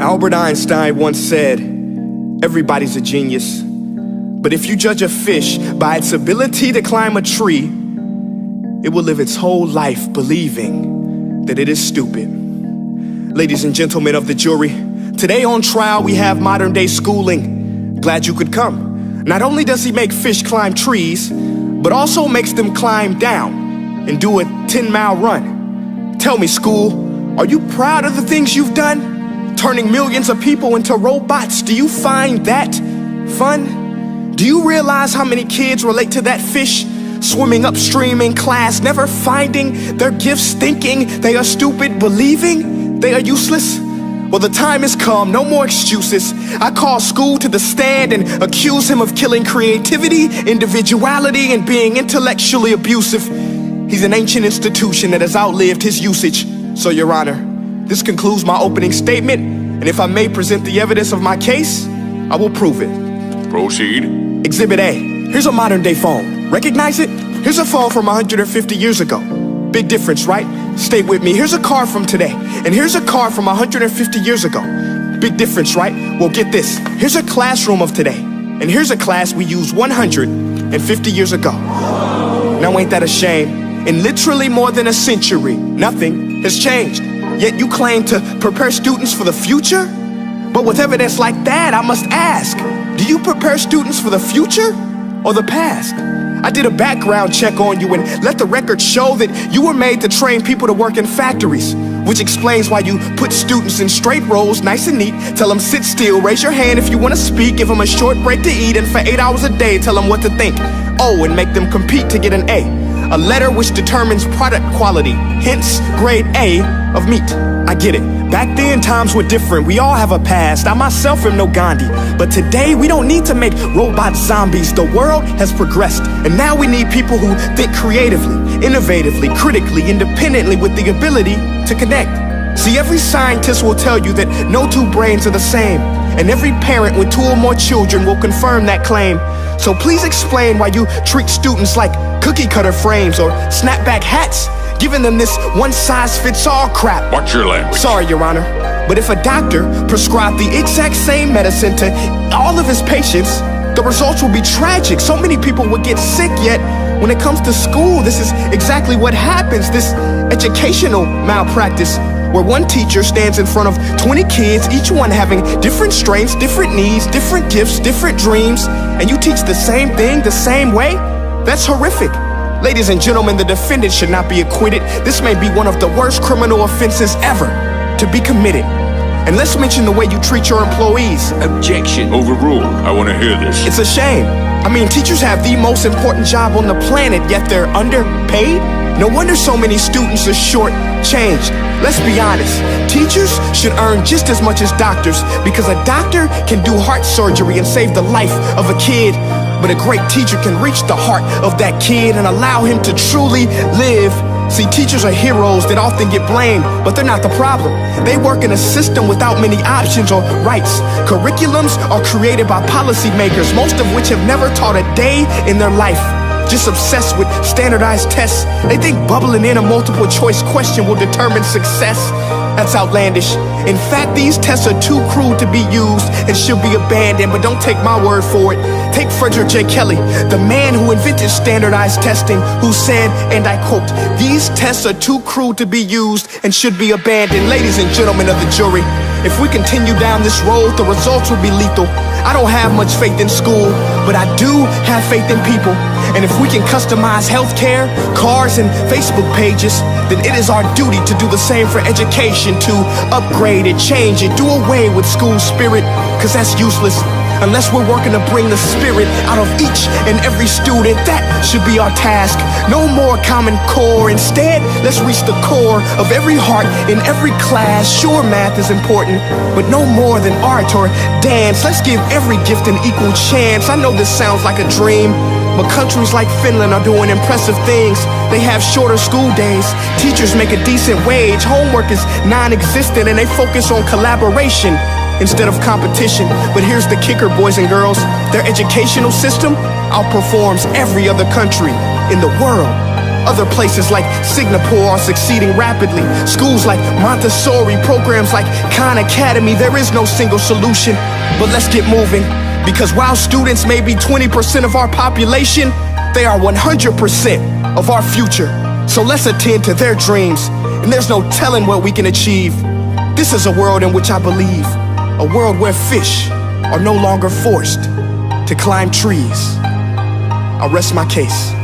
Albert Einstein once said, everybody's a genius, but if you judge a fish by its ability to climb a tree, it will live its whole life believing that it is stupid. Ladies and gentlemen of the jury, today on trial we have modern day schooling. Glad you could come. Not only does he make fish climb trees, but also makes them climb down and do a 10-mile run. Tell me, school, are you proud of the things you've done? Turning millions of people into robots, do you find that fun? Do you realize how many kids relate to that fish swimming upstream in class, never finding their gifts, thinking they are stupid, believing they are useless? Well, the time has come, no more excuses. I call school to the stand and accuse him of killing creativity, individuality, and being intellectually abusive. He's an ancient institution that has outlived his usage. So, Your Honor, this concludes my opening statement, and if I may present the evidence of my case, I will prove it. Proceed. Exhibit A. Here's a modern day phone. Recognize it? Here's a phone from 150 years ago. Big difference, right? Stay with me. Here's a car from today, and here's a car from 150 years ago. Big difference, right? Well, get this. Here's a classroom of today, and here's a class we used 150 years ago. Now, ain't that a shame? In literally more than a century, nothing has changed. Yet you claim to prepare students for the future? But with evidence like that, I must ask, do you prepare students for the future or the past? I did a background check on you and let the record show that you were made to train people to work in factories, which explains why you put students in straight rows, nice and neat, tell them sit still, raise your hand if you want to speak, give them a short break to eat, and for 8 hours a day, tell them what to think. Oh, and make them compete to get an A. A letter which determines product quality, hence grade A of meat. I get it. Back then, times were different. We all have a past. I myself am no Gandhi. But today, we don't need to make robot zombies. The world has progressed. And now we need people who think creatively, innovatively, critically, independently, with the ability to connect. See, every scientist will tell you that no two brains are the same. And every parent with 2 or more children will confirm that claim. So please explain why you treat students like cookie cutter frames or snapback hats, giving them this one-size-fits-all crap. Watch your language. Sorry, Your Honor, but if a doctor prescribed the exact same medicine to all of his patients, the results will be tragic. So many people would get sick, yet when it comes to school, this is exactly what happens. This educational malpractice, where one teacher stands in front of 20 kids, each one having different strengths, different needs, different gifts, different dreams, and you teach the same thing the same way? That's horrific. Ladies and gentlemen, the defendant should not be acquitted. This may be one of the worst criminal offenses ever to be committed. And let's mention the way you treat your employees. Objection. Overruled. I want to hear this. It's a shame. I mean, teachers have the most important job on the planet, yet they're underpaid? No wonder so many students are short-changed. Let's be honest, teachers should earn just as much as doctors, because a doctor can do heart surgery and save the life of a kid, but a great teacher can reach the heart of that kid and allow him to truly live. See, teachers are heroes that often get blamed, but they're not the problem. They work in a system without many options or rights. Curriculums are created by policymakers, most of which have never taught a day in their life. Just obsessed with standardized tests. They think bubbling in a multiple choice question will determine success. That's outlandish. In fact, these tests are too crude to be used and should be abandoned, but don't take my word for it. Take Frederick J. Kelly, the man who invented standardized testing, who said, and I quote, "These tests are too crude to be used and should be abandoned." Ladies and gentlemen of the jury, if we continue down this road, the results will be lethal. I don't have much faith in school, but I do have faith in people. And if we can customize healthcare, cars, and Facebook pages, then it is our duty to do the same for education, to upgrade it, change it, do away with school spirit, because that's useless. Unless we're working to bring the spirit out of each and every student, that should be our task. No more Common Core. Instead, let's reach the core of every heart in every class. Sure, math is important, but no more than art or dance. Let's give every gift an equal chance. I know this sounds like a dream, but countries like Finland are doing impressive things. They have shorter school days, teachers make a decent wage, homework is non-existent, and they focus on collaboration instead of competition. But here's the kicker, boys and girls. Their educational system outperforms every other country in the world. Other places like Singapore are succeeding rapidly. Schools like Montessori, programs like Khan Academy. There is no single solution, but let's get moving. Because while students may be 20% of our population, they are 100% of our future. So let's attend to their dreams, and there's no telling what we can achieve. This is a world in which I believe, a world where fish are no longer forced to climb trees. I rest my case.